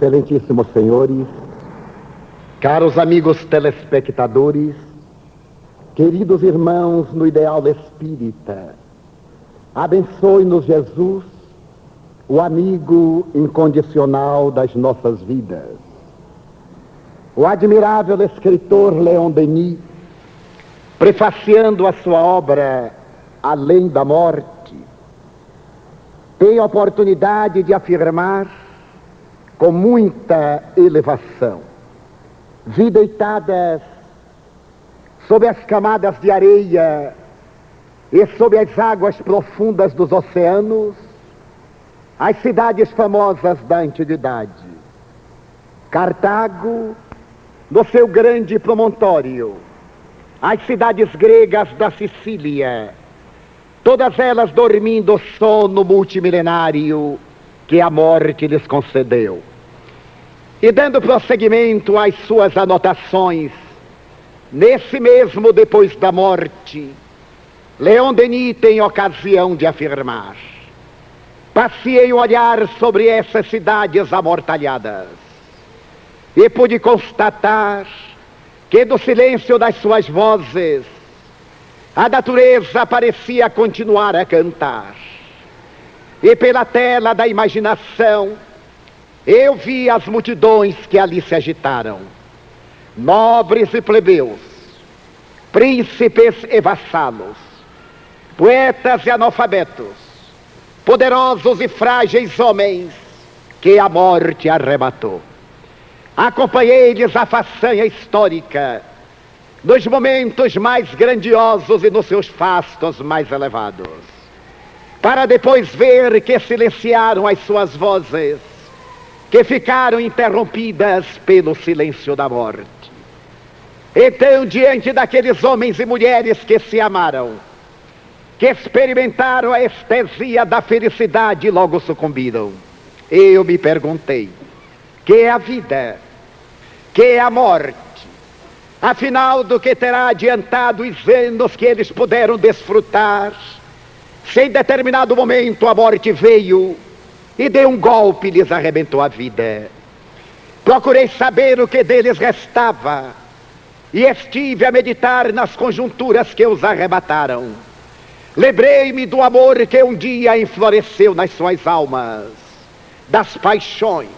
Excelentíssimos senhores, caros amigos telespectadores, queridos irmãos no ideal espírita, abençoe-nos Jesus, o amigo incondicional das nossas vidas. O admirável escritor Leon Denis, prefaciando a sua obra Além da Morte, tem a oportunidade de afirmar com muita elevação: vi deitadas sob as camadas de areia e sob as águas profundas dos oceanos as cidades famosas da antiguidade. Cartago, no seu grande promontório, as cidades gregas da Sicília, todas elas dormindo o sono multimilenário que a morte lhes concedeu. E dando prosseguimento às suas anotações, nesse mesmo depois da morte, Leon Denis tem ocasião de afirmar: passei um olhar sobre essas cidades amortalhadas e pude constatar que do silêncio das suas vozes a natureza parecia continuar a cantar. E pela tela da imaginação eu vi as multidões que ali se agitaram, nobres e plebeus, príncipes e vassalos, poetas e analfabetos, poderosos e frágeis homens que a morte arrebatou. Acompanhei-lhes a façanha histórica nos momentos mais grandiosos e nos seus fastos mais elevados, para depois ver que silenciaram as suas vozes, que ficaram interrompidas pelo silêncio da morte. Então, diante daqueles homens e mulheres que se amaram, que experimentaram a estesia da felicidade e logo sucumbiram, eu me perguntei: que é a vida? Que é a morte? Afinal, do que terá adiantado os anos que eles puderam desfrutar, se em determinado momento a morte veio e de um golpe lhes arrebentou a vida? Procurei saber o que deles restava e estive a meditar nas conjunturas que os arrebataram. Lembrei-me do amor que um dia enfloresceu nas suas almas, das paixões,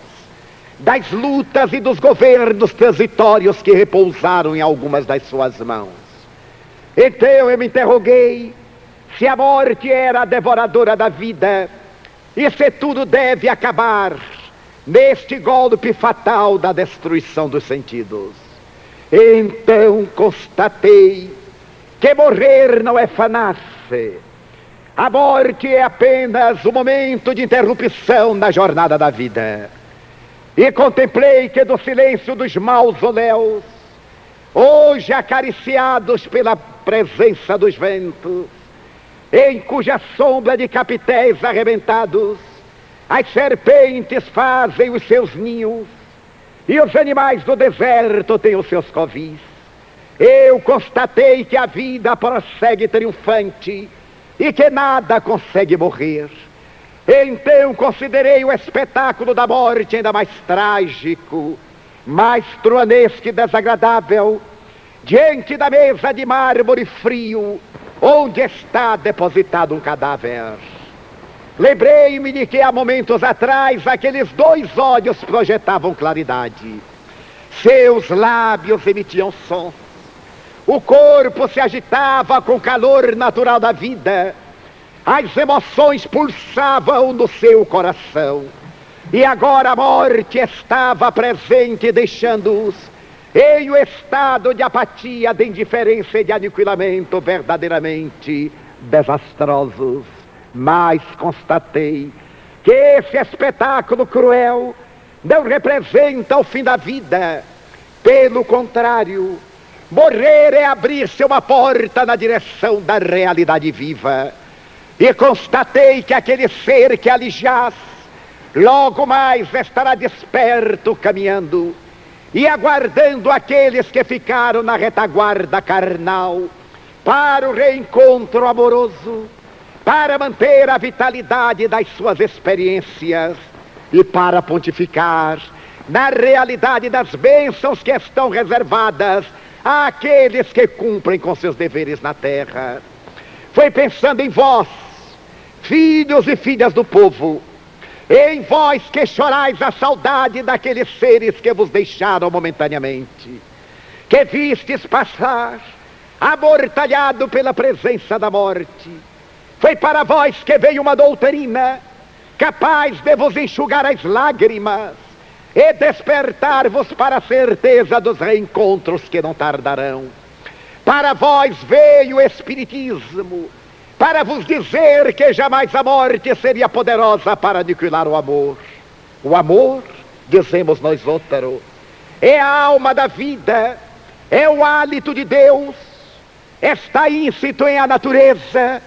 das lutas e dos governos transitórios que repousaram em algumas das suas mãos. Então eu me interroguei se a morte era a devoradora da vida e se tudo deve acabar neste golpe fatal da destruição dos sentidos. Então constatei que morrer não é fanar-se. A morte é apenas um momento de interrupção na jornada da vida. E contemplei que do silêncio dos mausoléus, hoje acariciados pela presença dos ventos, em cuja sombra de capitéis arrebentados as serpentes fazem os seus ninhos e os animais do deserto têm os seus covis, eu constatei que a vida prossegue triunfante e que nada consegue morrer. Então considerei o espetáculo da morte ainda mais trágico, mais truanesco e desagradável, diante da mesa de mármore frio, onde está depositado um cadáver. Lembrei-me de que há momentos atrás aqueles dois olhos projetavam claridade, seus lábios emitiam sons, o corpo se agitava com o calor natural da vida, as emoções pulsavam no seu coração, e agora a morte estava presente, deixando-os em um estado de apatia, de indiferença e de aniquilamento verdadeiramente desastrosos. Mas constatei que esse espetáculo cruel não representa o fim da vida. Pelo contrário, morrer é abrir-se uma porta na direção da realidade viva. E constatei que aquele ser que ali jaz, logo mais estará desperto, caminhando e aguardando aqueles que ficaram na retaguarda carnal para o reencontro amoroso, para manter a vitalidade das suas experiências e para pontificar na realidade das bênçãos que estão reservadas àqueles que cumprem com seus deveres na terra. Foi pensando em vós, filhos e filhas do povo, em vós que chorais a saudade daqueles seres que vos deixaram momentaneamente, que vistes passar, amortalhado pela presença da morte. Foi para vós que veio uma doutrina capaz de vos enxugar as lágrimas e despertar-vos para a certeza dos reencontros que não tardarão. Para vós veio o Espiritismo, para vos dizer que jamais a morte seria poderosa para aniquilar o amor. O amor, dizemos nós outros, é a alma da vida, é o hálito de Deus, está íncito em a natureza,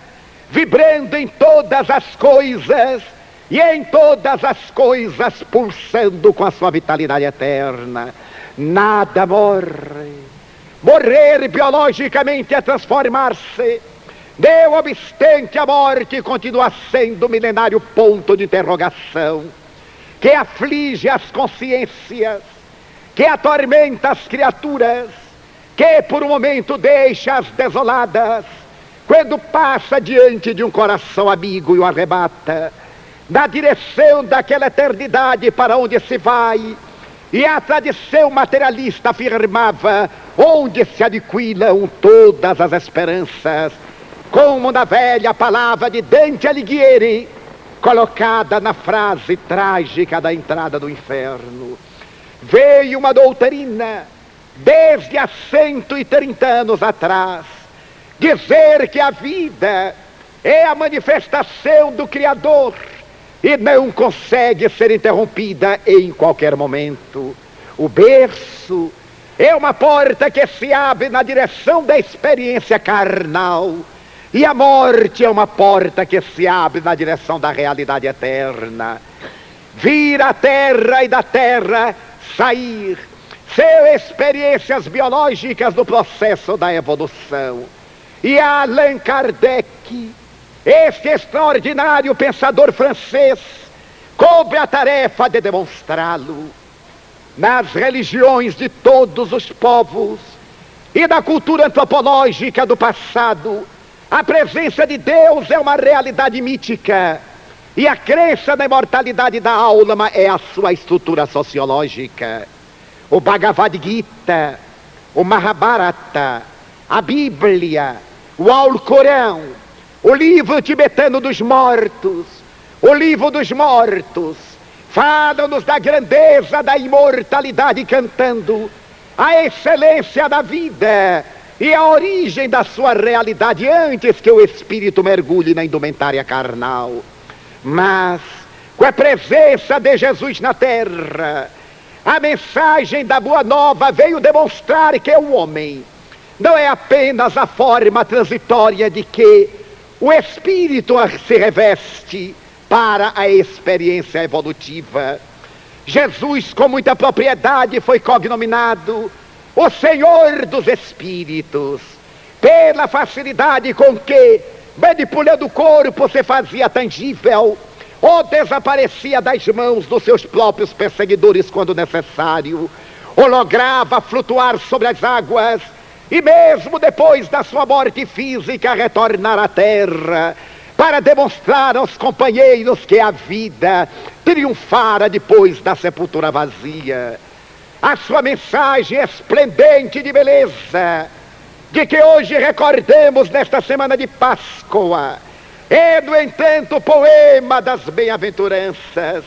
vibrando em todas as coisas, e em todas as coisas pulsando com a sua vitalidade eterna. Nada morre. Morrer biologicamente é transformar-se. Não obstante, a morte continua sendo o milenário ponto de interrogação que aflige as consciências, que atormenta as criaturas, que por um momento deixa-as desoladas, quando passa diante de um coração amigo e o arrebata na direção daquela eternidade para onde se vai. E a tradição materialista afirmava: onde se aniquilam todas as esperanças, como na velha palavra de Dante Alighieri, colocada na frase trágica da entrada do inferno. Veio uma doutrina, desde há 130 anos atrás, dizer que a vida é a manifestação do Criador e não consegue ser interrompida em qualquer momento. O berço é uma porta que se abre na direção da experiência carnal, e a morte é uma porta que se abre na direção da realidade eterna. Vir à terra e da terra sair são experiências biológicas do processo da evolução. E Allan Kardec, este extraordinário pensador francês, coube a tarefa de demonstrá-lo. Nas religiões de todos os povos e da cultura antropológica do passado, a presença de Deus é uma realidade mítica, e a crença na imortalidade da alma é a sua estrutura sociológica. O Bhagavad Gita, o Mahabharata, a Bíblia, o Alcorão, o livro tibetano dos mortos, o livro dos mortos, falam-nos da grandeza da imortalidade, cantando a excelência da vida e a origem da sua realidade antes que o espírito mergulhe na indumentária carnal. Mas, com a presença de Jesus na terra, a mensagem da Boa Nova veio demonstrar que o homem não é apenas a forma transitória de que o espírito se reveste para a experiência evolutiva. Jesus, com muita propriedade, foi cognominado o Senhor dos Espíritos, pela facilidade com que, manipulando o corpo, se fazia tangível ou desaparecia das mãos dos seus próprios perseguidores quando necessário, ou lograva flutuar sobre as águas, e mesmo depois da sua morte física retornar à terra, para demonstrar aos companheiros que a vida triunfara depois da sepultura vazia. A sua mensagem esplendente de beleza, de que hoje recordemos nesta semana de Páscoa, é, no entanto, o poema das bem-aventuranças,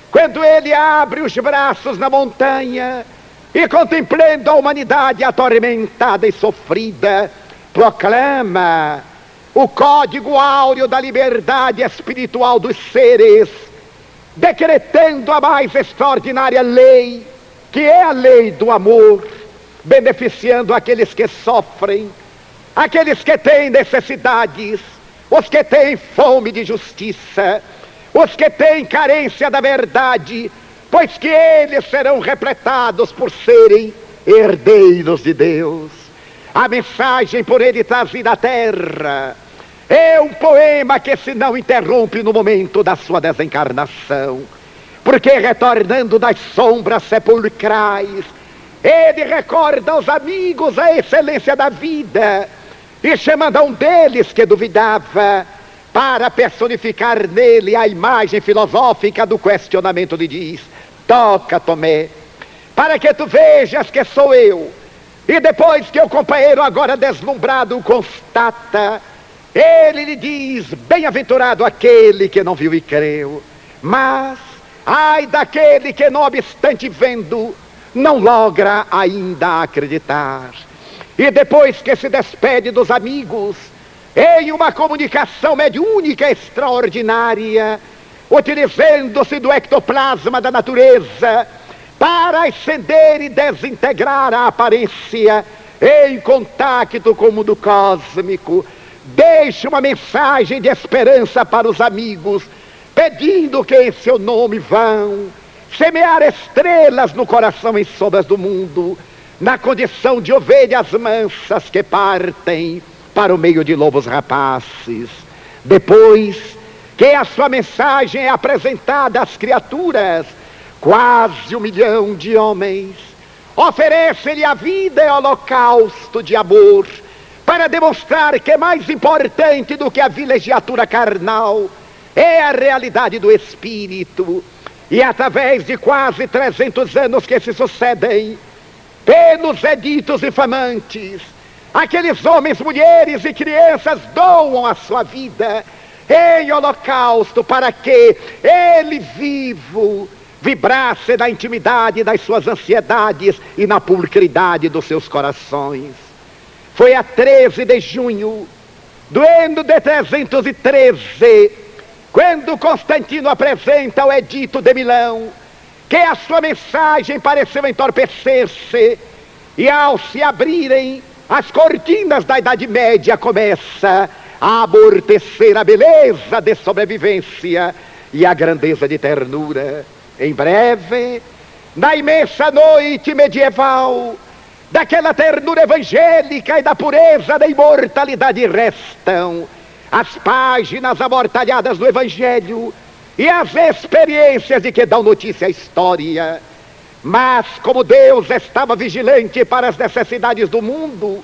quando ele abre os braços na montanha e, contemplando a humanidade atormentada e sofrida, proclama o código áureo da liberdade espiritual dos seres, decretando a mais extraordinária lei, que é a lei do amor, beneficiando aqueles que sofrem, aqueles que têm necessidades, os que têm fome de justiça, os que têm carência da verdade, pois que eles serão repletados por serem herdeiros de Deus. A mensagem por ele trazida à terra é um poema que se não interrompe no momento da sua desencarnação, porque retornando das sombras sepulcrais, ele recorda aos amigos a excelência da vida, e chamando a um deles que duvidava, para personificar nele a imagem filosófica do questionamento, lhe diz: toca, Tomé, para que tu vejas que sou eu. E depois que o companheiro, agora deslumbrado, o constata, ele lhe diz: bem-aventurado aquele que não viu e creu. Mas ai daquele que, não obstante vendo, não logra ainda acreditar. E depois que se despede dos amigos, em uma comunicação mediúnica extraordinária, utilizando-se do ectoplasma da natureza para ascender e desintegrar a aparência em contacto com o mundo cósmico, deixa uma mensagem de esperança para os amigos, pedindo que em seu nome vão semear estrelas no coração em sombras do mundo, na condição de ovelhas mansas que partem para o meio de lobos rapazes. Depois que a sua mensagem é apresentada às criaturas, quase 1 milhão de homens oferecem-lhe a vida em holocausto de amor, para demonstrar que mais importante do que a vilegiatura carnal é a realidade do espírito. E através de quase 300 anos que se sucedem, pelos editos difamantes, aqueles homens, mulheres e crianças doam a sua vida em holocausto para que ele vivo vibrasse na intimidade das suas ansiedades e na pulcridade dos seus corações. Foi a 13 de junho do ano de 313, quando Constantino apresenta o Edito de Milão, que a sua mensagem pareceu entorpecer-se, e ao se abrirem as cortinas da Idade Média, começa a amortecer a beleza de sobrevivência e a grandeza de ternura. Em breve, na imensa noite medieval, daquela ternura evangélica e da pureza da imortalidade restam as páginas amortalhadas do Evangelho e as experiências de que dão notícia à história. Mas como Deus estava vigilante para as necessidades do mundo,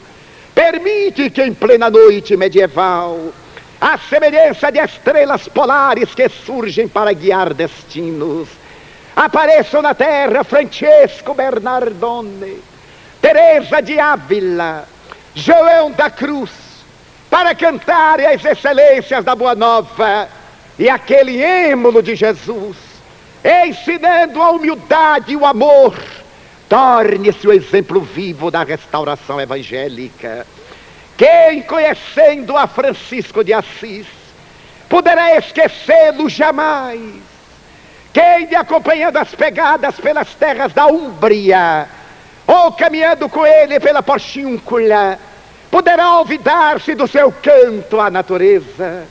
permite que em plena noite medieval, à semelhança de estrelas polares que surgem para guiar destinos, apareçam na terra Francesco Bernardone, Teresa de Ávila, João da Cruz, para cantarem as excelências da Boa Nova e aquele êmulo de Jesus, ensinando a humildade e o amor, torne-se o exemplo vivo da restauração evangélica. Quem, conhecendo a Francisco de Assis, poderá esquecê-lo jamais? Quem, acompanhando as pegadas pelas terras da Úmbria, ou caminhando com ele pela Porciúncula, poderá olvidar-se do seu canto à natureza?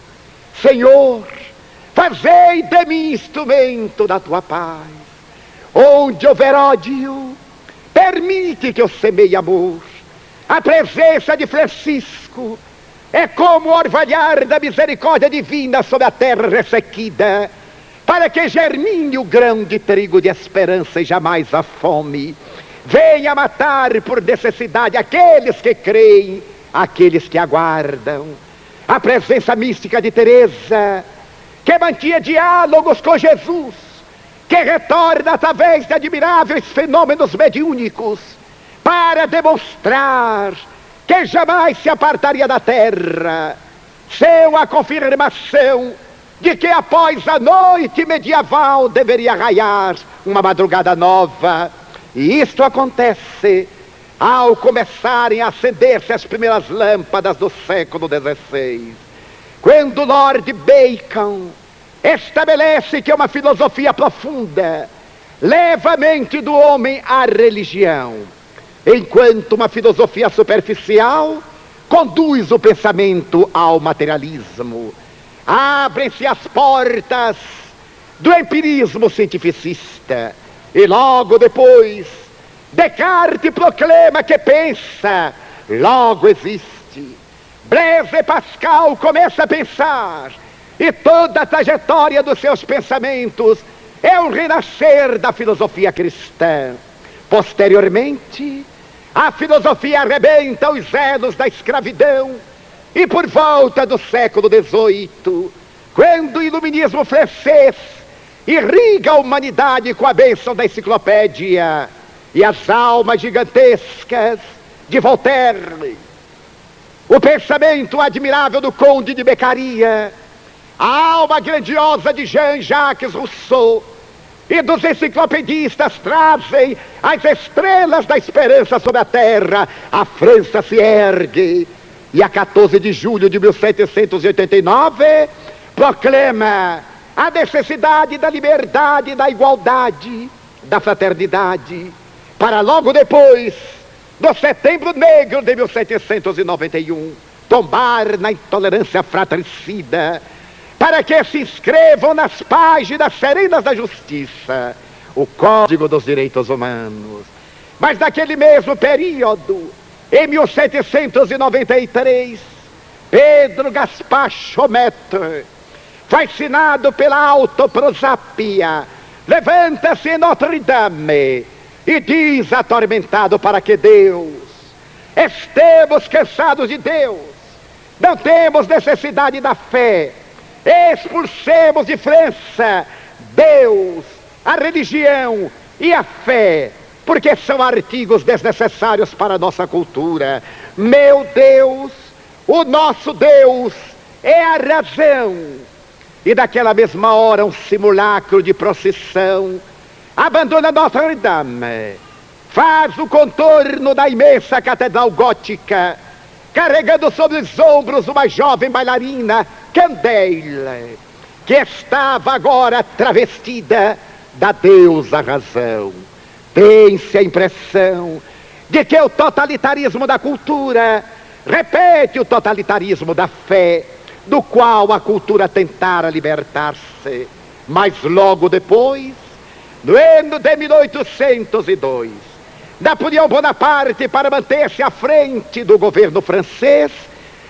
Senhor, fazei de mim instrumento da tua paz. Onde houver ódio, permite que eu semeie amor. A presença de Francisco é como o orvalhar da misericórdia divina sobre a terra ressequida, para que germine o grão de trigo de esperança e jamais a fome venha matar por necessidade aqueles que creem, aqueles que aguardam. A presença mística de Teresa, que mantinha diálogos com Jesus, que retorna através de admiráveis fenômenos mediúnicos, para demonstrar que jamais se apartaria da terra, seu a confirmação de que após a noite medieval deveria raiar uma madrugada nova. E isto acontece ao começarem a acender-se as primeiras lâmpadas do século XVI, quando Lord Bacon estabelece que uma filosofia profunda leva a mente do homem à religião, enquanto uma filosofia superficial conduz o pensamento ao materialismo. Abrem-se as portas do empirismo cientificista, e logo depois Descartes proclama que pensa, logo existe. Blaise Pascal começa a pensar, e toda a trajetória dos seus pensamentos é o renascer da filosofia cristã. Posteriormente, a filosofia arrebenta os elos da escravidão e por volta do século XVIII, quando o iluminismo francês irriga a humanidade com a bênção da enciclopédia e as almas gigantescas de Voltaire, o pensamento admirável do Conde de Beccaria, a alma grandiosa de Jean-Jacques Rousseau e dos enciclopedistas trazem as estrelas da esperança sobre a terra, a França se ergue e a 14 de julho de 1789 proclama a necessidade da liberdade, da igualdade, da fraternidade, para logo depois, no Setembro Negro de 1791, tombar na intolerância fratricida, para que se inscrevam nas páginas serenas da justiça o Código dos Direitos Humanos. Mas naquele mesmo período, em 1793, Pedro Gaspar Chaumette, fascinado pela autoprosápia, levanta-se em Notre-Dame e diz atormentado: para que Deus? Estamos cansados de Deus, não temos necessidade da fé, expulsemos de França Deus, a religião e a fé, porque são artigos desnecessários para a nossa cultura. Meu Deus, o nosso Deus é a razão. E daquela mesma hora um simulacro de procissão abandona Notre-Dame, faz o contorno da imensa catedral gótica, carregando sobre os ombros uma jovem bailarina, Candale, que estava agora travestida da deusa razão. Tem-se a impressão de que o totalitarismo da cultura repete o totalitarismo da fé, do qual a cultura tentara libertar-se. Mas logo depois, no ano de 1802, Napoleão Bonaparte, para manter-se à frente do governo francês,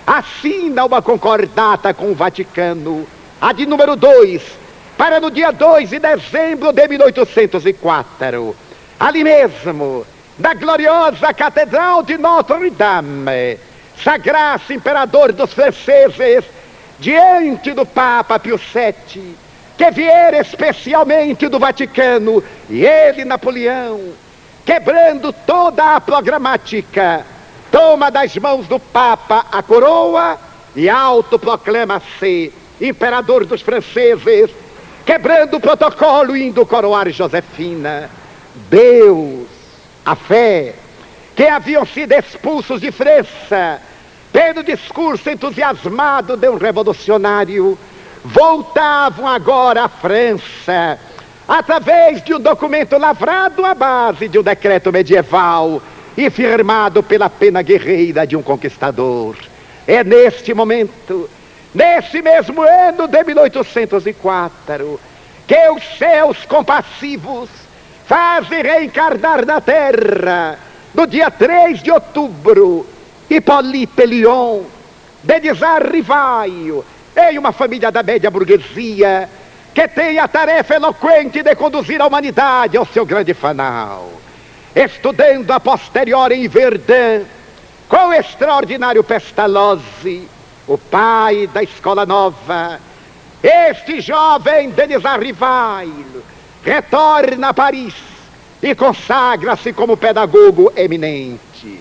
assina uma concordata com o Vaticano, a de número 2, para no dia 2 de dezembro de 1804, ali mesmo, na gloriosa Catedral de Notre-Dame, sagrar-se imperador dos franceses diante do Papa Pio VII, que viera especialmente do Vaticano, e ele, Napoleão, quebrando toda a programática, toma das mãos do Papa a coroa e autoproclama-se imperador dos franceses, quebrando o protocolo, indo coroar Josefina. Deus, a fé, que haviam sido expulsos de França pelo discurso entusiasmado de um revolucionário, voltavam agora à França através de um documento lavrado à base de um decreto medieval e firmado pela pena guerreira de um conquistador. É neste momento, nesse mesmo ano de 1804, que os céus compassivos fazem reencarnar na terra, no dia 3 de outubro, Hippolyte Pétion, Denisard Rivaio, em uma família da média burguesia, que tem a tarefa eloquente de conduzir a humanidade ao seu grande fanal. Estudando a posteriori em Verdun, com o extraordinário Pestalozzi, o pai da Escola Nova, este jovem Denisard Rivaio retorna a Paris e consagra-se como pedagogo eminente.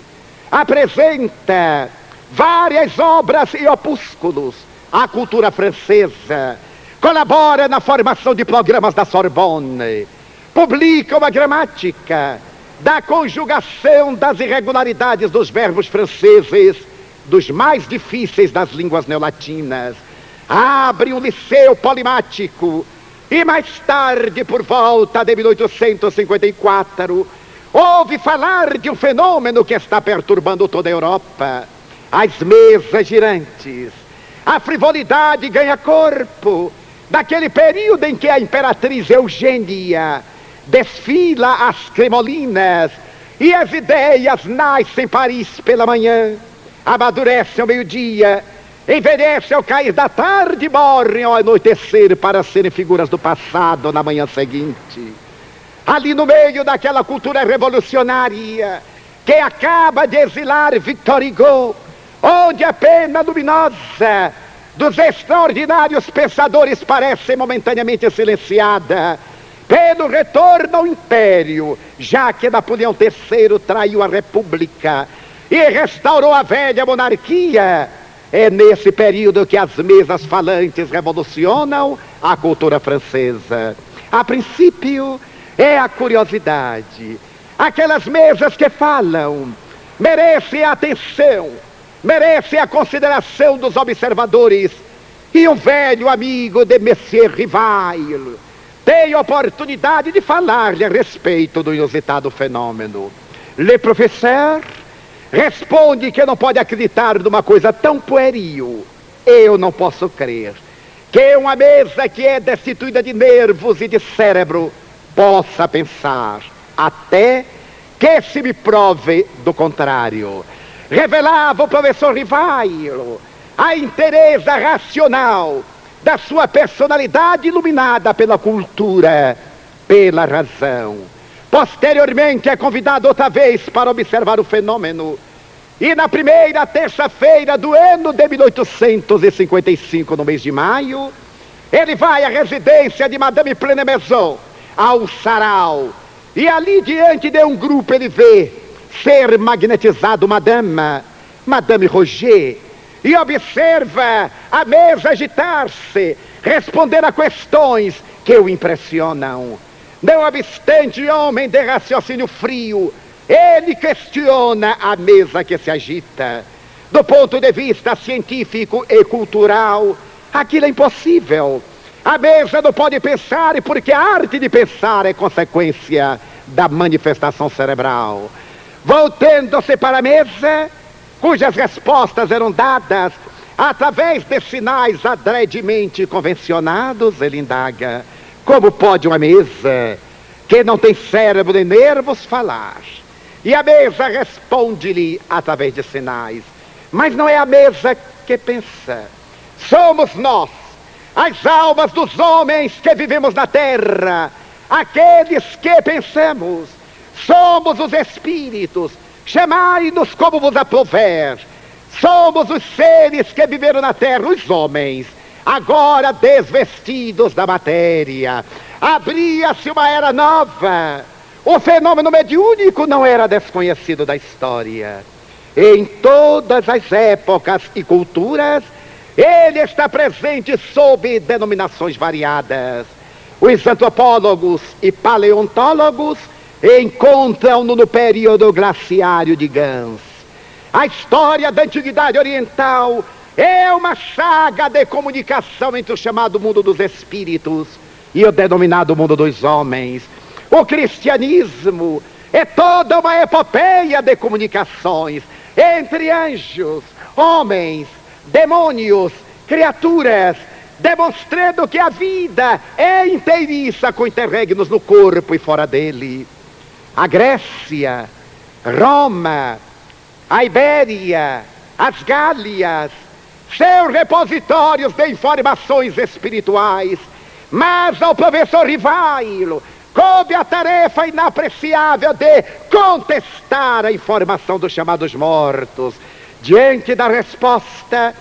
Apresenta várias obras e opúsculos à cultura francesa, colabora na formação de programas da Sorbonne, publica uma gramática da conjugação das irregularidades dos verbos franceses, dos mais difíceis das línguas neolatinas, abre um liceu polimático e mais tarde, por volta de 1854, ouve falar de um fenômeno que está perturbando toda a Europa: as mesas girantes. A frivolidade ganha corpo naquele período em que a imperatriz Eugênia desfila as Cremolinas e as ideias nascem em Paris pela manhã, amadurecem ao meio-dia envelhecem ao cair da tarde e morrem ao anoitecer para serem figuras do passado na manhã seguinte. Ali no meio daquela cultura revolucionária que acaba de exilar Victor Hugo, onde a pena luminosa dos extraordinários pensadores parece momentaneamente silenciada pelo retorno ao império, já que Napoleão III traiu a república e restaurou a velha monarquia. É nesse período que as mesas falantes revolucionam a cultura francesa. A princípio, é a curiosidade. Aquelas mesas que falam merecem a atenção, merecem a consideração dos observadores. E um velho amigo de Monsieur Rivail tem a oportunidade de falar-lhe a respeito do inusitado fenômeno. Le professeur responde que não pode acreditar numa coisa tão pueril. Eu não posso crer que uma mesa que é destituída de nervos e de cérebro possa pensar, até que se me prove do contrário. Revelava o professor Rivail a inteireza racional da sua personalidade iluminada pela cultura, pela razão. Posteriormente é convidado outra vez para observar o fenômeno. E na primeira terça-feira do ano de 1855, no mês de maio, ele vai à residência de Madame Pleine-Maison, ao sarau. E ali diante de um grupo ele vê ser magnetizado Madame Roger, e observa a mesa agitar-se, responder a questões que o impressionam. Não obstante homem de raciocínio frio, ele questiona a mesa que se agita. Do ponto de vista científico e cultural, aquilo é impossível. A mesa não pode pensar, porque a arte de pensar é consequência da manifestação cerebral. Voltando-se para a mesa, cujas respostas eram dadas através de sinais adredemente convencionados, ele indaga: como pode uma mesa que não tem cérebro nem nervos falar? E a mesa responde-lhe através de sinais. Mas não é a mesa que pensa. Somos nós, as almas dos homens que vivemos na terra, aqueles que pensamos. Somos os espíritos, chamai-nos como vos aprouver. Somos os seres que viveram na terra, os homens, agora desvestidos da matéria. Abria-se uma era nova. O fenômeno mediúnico não era desconhecido da história. Em todas as épocas e culturas, ele está presente sob denominações variadas. Os antropólogos e paleontólogos encontram-no no período glaciário de Gans. A história da antiguidade oriental é uma saga de comunicação entre o chamado mundo dos espíritos e o denominado mundo dos homens. O cristianismo é toda uma epopeia de comunicações entre anjos, homens, demônios, criaturas, demonstrando que a vida é inteiriça com interregnos no corpo e fora dele. A Grécia, Roma, a Ibéria, as Gálias, são repositórios de informações espirituais. Mas ao professor Rivail coube a tarefa inapreciável de contestar a informação dos chamados mortos. Diante da resposta,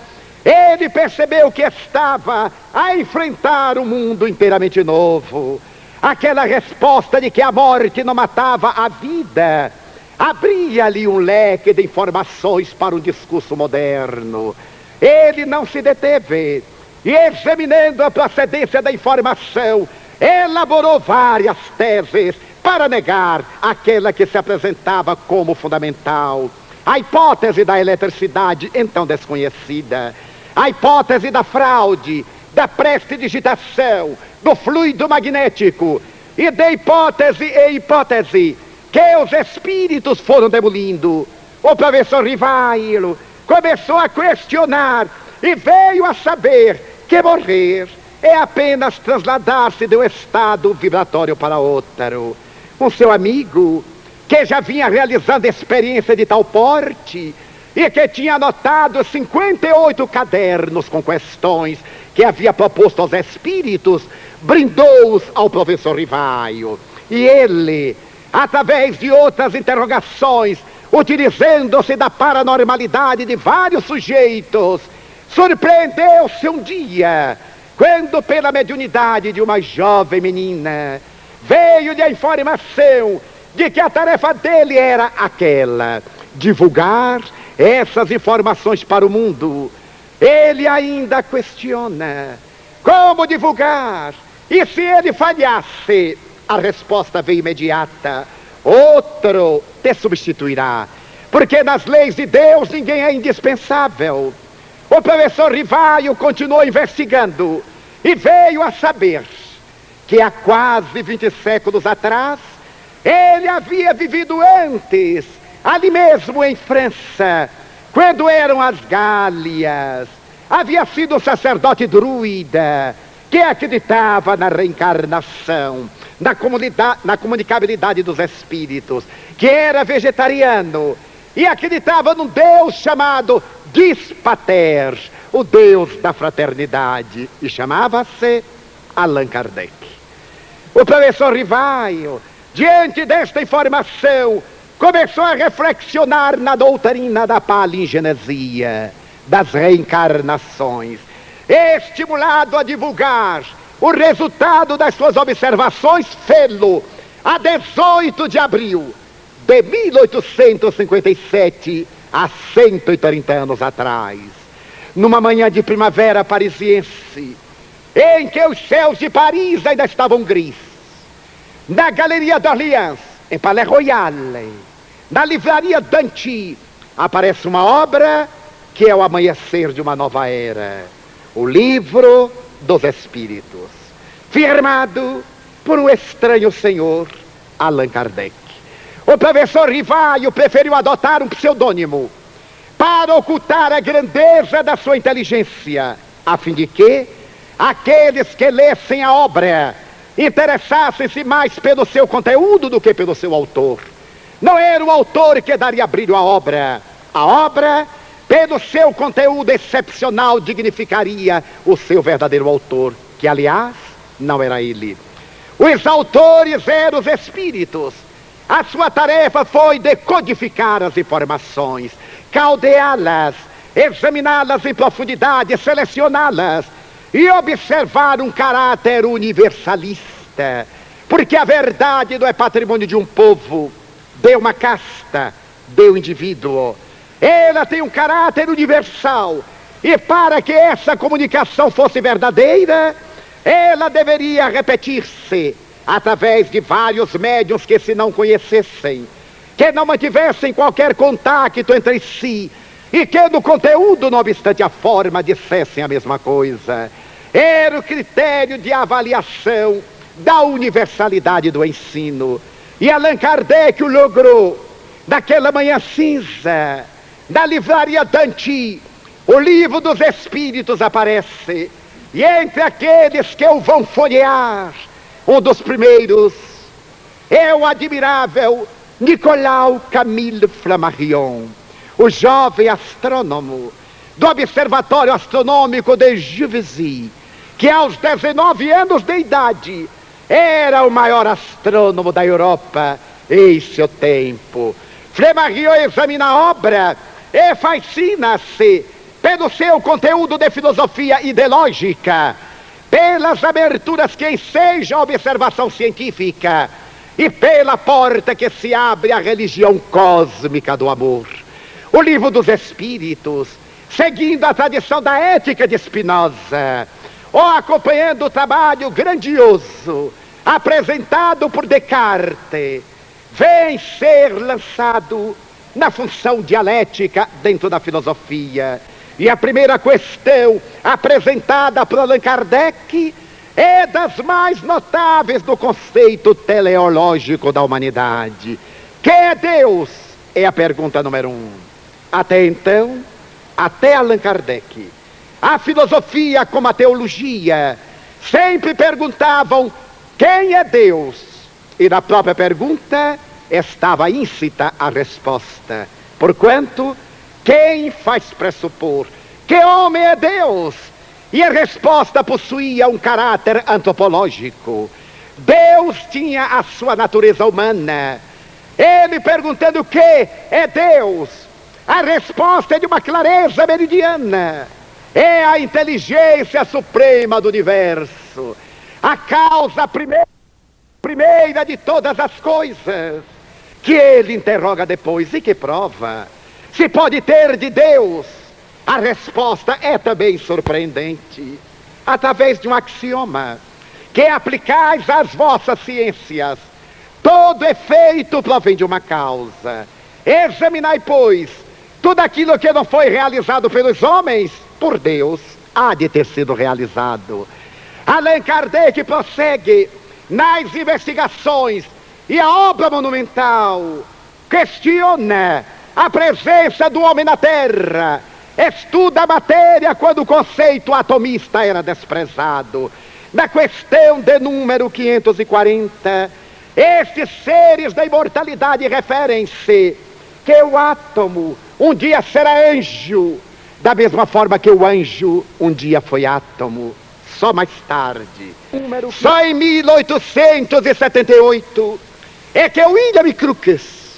ele percebeu que estava a enfrentar um mundo inteiramente novo. Aquela resposta de que a morte não matava a vida abria-lhe um leque de informações para um discurso moderno. Ele não se deteve e, examinando a procedência da informação, elaborou várias teses para negar aquela que se apresentava como fundamental. A hipótese da eletricidade, então desconhecida, a hipótese da fraude, da prestidigitação, do fluido magnético, e de hipótese em hipótese que os espíritos foram demolindo. O professor Rivail começou a questionar e veio a saber que morrer é apenas trasladar-se de um estado vibratório para outro. O seu amigo, que já vinha realizando experiência de tal porte, e que tinha anotado 58 cadernos com questões que havia proposto aos espíritos, brindou-os ao professor Rivaio. E ele, através de outras interrogações, utilizando-se da paranormalidade de vários sujeitos, surpreendeu-se um dia, quando pela mediunidade de uma jovem menina, veio-lhe a informação de que a tarefa dele era aquela: divulgar essas informações para o mundo. Ele ainda questiona: como divulgar? E se ele falhasse? A resposta veio imediata: outro te substituirá, porque nas leis de Deus ninguém é indispensável. O professor Rivaio continuou investigando e veio a saber que há quase 20 séculos atrás ele havia vivido antes, ali mesmo em França, quando eram as Gálias. Havia sido um sacerdote druida que acreditava na reencarnação, na comunicabilidade dos espíritos, que era vegetariano e acreditava num Deus chamado Dispater, o Deus da fraternidade, e chamava-se Allan Kardec. O professor Rivaio, diante desta informação, começou a reflexionar na doutrina da palingenesia, das reencarnações, estimulado a divulgar o resultado das suas observações, fê-lo a 18 de abril de 1857, há 130 anos atrás, numa manhã de primavera parisiense, em que os céus de Paris ainda estavam gris. Na Galeria d'Orléans, em Palais Royal, na livraria Danty, aparece uma obra que é o amanhecer de uma nova era, o Livro dos Espíritos, firmado por um estranho senhor, Allan Kardec. O professor Rivaio preferiu adotar um pseudônimo para ocultar a grandeza da sua inteligência, a fim de que aqueles que lessem a obra interessassem-se mais pelo seu conteúdo do que pelo seu autor. Não era o autor que daria brilho à obra. A obra, pelo seu conteúdo excepcional, dignificaria o seu verdadeiro autor, que aliás não era ele. Os autores eram os espíritos. A sua tarefa foi decodificar as informações, caldeá-las, examiná-las em profundidade, selecioná-las e observar um caráter universalista, porque a verdade não é patrimônio de um povo, de uma casta, de um indivíduo. Ela tem um caráter universal, e para que essa comunicação fosse verdadeira, ela deveria repetir-se através de vários médiuns que se não conhecessem, que não mantivessem qualquer contato entre si, e que no conteúdo, não obstante a forma, dissessem a mesma coisa. Era o critério de avaliação da universalidade do ensino. E Allan Kardec o logrou. Naquela manhã cinza, na livraria Danty, o Livro dos Espíritos aparece, e entre aqueles que o vão folhear, um dos primeiros é o admirável Nicolas Camille Flammarion, o jovem astrônomo do Observatório Astronômico de Juvisy, que aos 19 anos de idade era o maior astrônomo da Europa em seu tempo. Flammarion examina a obra e fascina-se pelo seu conteúdo de filosofia ideológica, pelas aberturas que ensejam a observação científica e pela porta que se abre à religião cósmica do amor. O Livro dos Espíritos, seguindo a tradição da ética de Spinoza, ou acompanhando o trabalho grandioso apresentado por Descartes, vem ser lançado na função dialética dentro da filosofia. E a primeira questão apresentada por Allan Kardec é das mais notáveis do conceito teleológico da humanidade. Que é Deus? É a pergunta número 1. Até então, até Allan Kardec, a filosofia como a teologia sempre perguntavam quem é Deus? E na própria pergunta estava íncita a resposta. Porquanto Quem faz pressupor que homem é Deus? E a resposta possuía um caráter antropológico. Deus tinha a sua natureza humana. Ele perguntando o que é Deus, a resposta é de uma clareza meridiana. É a inteligência suprema do universo, a causa primeira de todas as coisas, que ele interroga depois. E que prova se pode ter de Deus? A resposta é também surpreendente, através de um axioma que aplicais às vossas ciências. Todo efeito provém de uma causa. Examinai, pois, tudo aquilo que não foi realizado pelos homens, por Deus, há de ter sido realizado. Allan Kardec prossegue nas investigações, e a obra monumental questiona a presença do homem na Terra, estuda a matéria quando o conceito atomista era desprezado. Na questão de número 540, estes seres da imortalidade referem-se que o átomo um dia será anjo, da mesma forma que o anjo um dia foi átomo. Só mais tarde, só em 1878, é que William Crookes,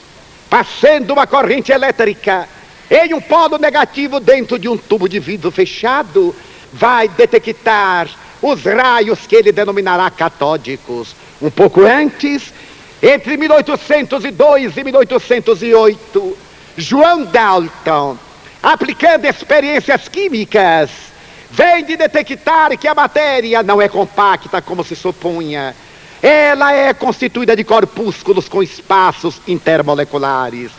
passando uma corrente elétrica em um polo negativo dentro de um tubo de vidro fechado, vai detectar os raios que ele denominará catódicos. Um pouco antes, entre 1802 e 1808, João Dalton, aplicando experiências químicas, vem de detectar que a matéria não é compacta como se supunha. Ela é constituída de corpúsculos com espaços intermoleculares.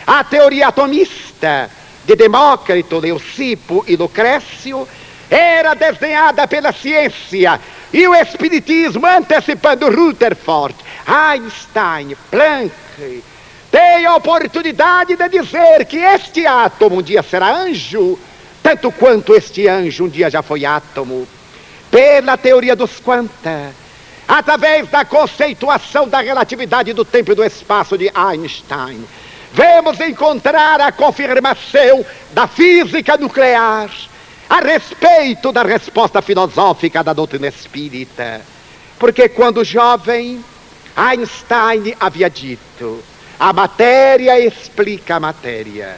A teoria atomista de Demócrito, Leucipo e Lucrécio era desenhada pela ciência, e o espiritismo, antecipando Rutherford, Einstein, Planck, tem a oportunidade de dizer que este átomo um dia será anjo, tanto quanto este anjo um dia já foi átomo. Pela teoria dos quanta, através da conceituação da relatividade do tempo e do espaço de Einstein, vamos encontrar a confirmação da física nuclear a respeito da resposta filosófica da doutrina espírita. Porque quando jovem, Einstein havia dito: a matéria explica a matéria.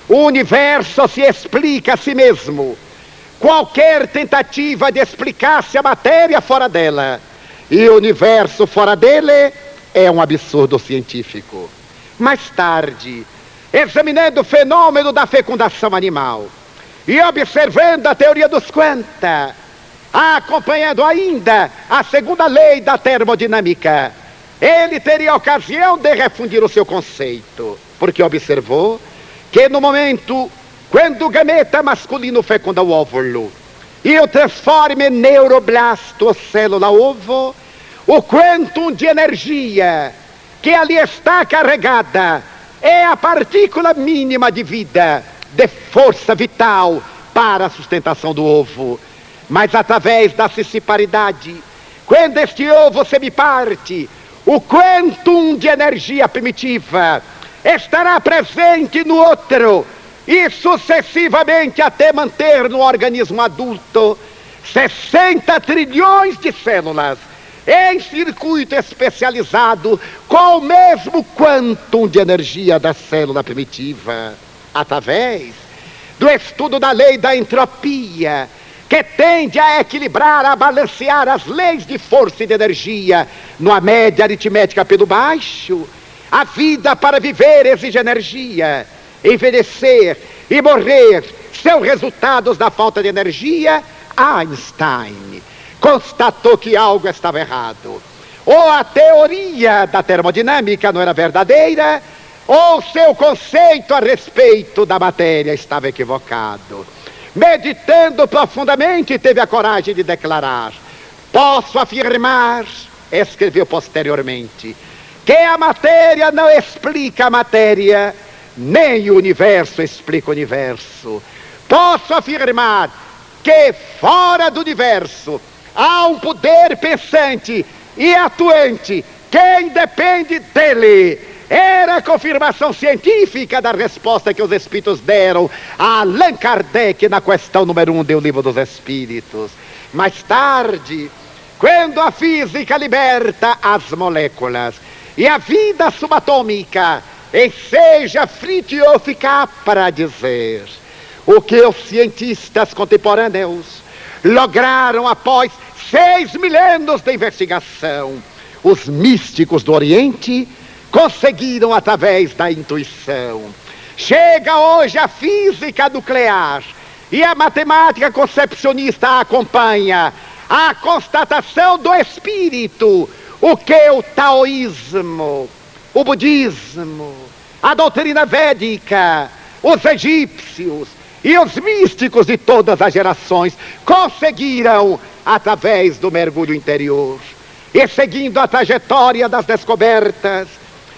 O universo se explica a si mesmo. Qualquer tentativa de explicar-se a matéria fora dela e o universo fora dele é um absurdo científico. Mais tarde, examinando o fenômeno da fecundação animal e observando a teoria dos quanta, acompanhando ainda a segunda lei da termodinâmica, ele teria ocasião de refundir o seu conceito, porque observou que no momento quando o gameta masculino fecunda o óvulo e o transforma em neuroblasto, célula-ovo, o quantum de energia que ali está carregada é a partícula mínima de vida, de força vital para a sustentação do ovo. Mas através da sessiparidade, quando este ovo semiparte, o quantum de energia primitiva estará presente no outro, e sucessivamente até manter no organismo adulto 60 trilhões de células em circuito especializado com o mesmo quantum de energia da célula primitiva, através do estudo da lei da entropia, que tende a equilibrar, a balancear as leis de força e de energia numa média aritmética pelo baixo. A vida para viver exige energia. Envelhecer e morrer são resultados da falta de energia. Einstein constatou que algo estava errado. Ou a teoria da termodinâmica não era verdadeira, ou seu conceito a respeito da matéria estava equivocado. Meditando profundamente, teve a coragem de declarar: posso afirmar, escreveu posteriormente, que a matéria não explica a matéria, nem o universo explica o universo. Posso afirmar que fora do universo há um poder pensante e atuante que independe dele. Era a confirmação científica da resposta que os espíritos deram a Allan Kardec na questão número 1 do Livro dos Espíritos. Mais tarde, quando a física liberta as moléculas e a vida subatômica enseja Fritjof Capra dizer o que os cientistas contemporâneos lograram após 6 milênios de investigação, os místicos do Oriente conseguiram através da intuição. Chega hoje a física nuclear e a matemática concepcionista acompanha a constatação do espírito, o que o taoísmo, o budismo, a doutrina védica, os egípcios e os místicos de todas as gerações conseguiram através do mergulho interior. E seguindo a trajetória das descobertas,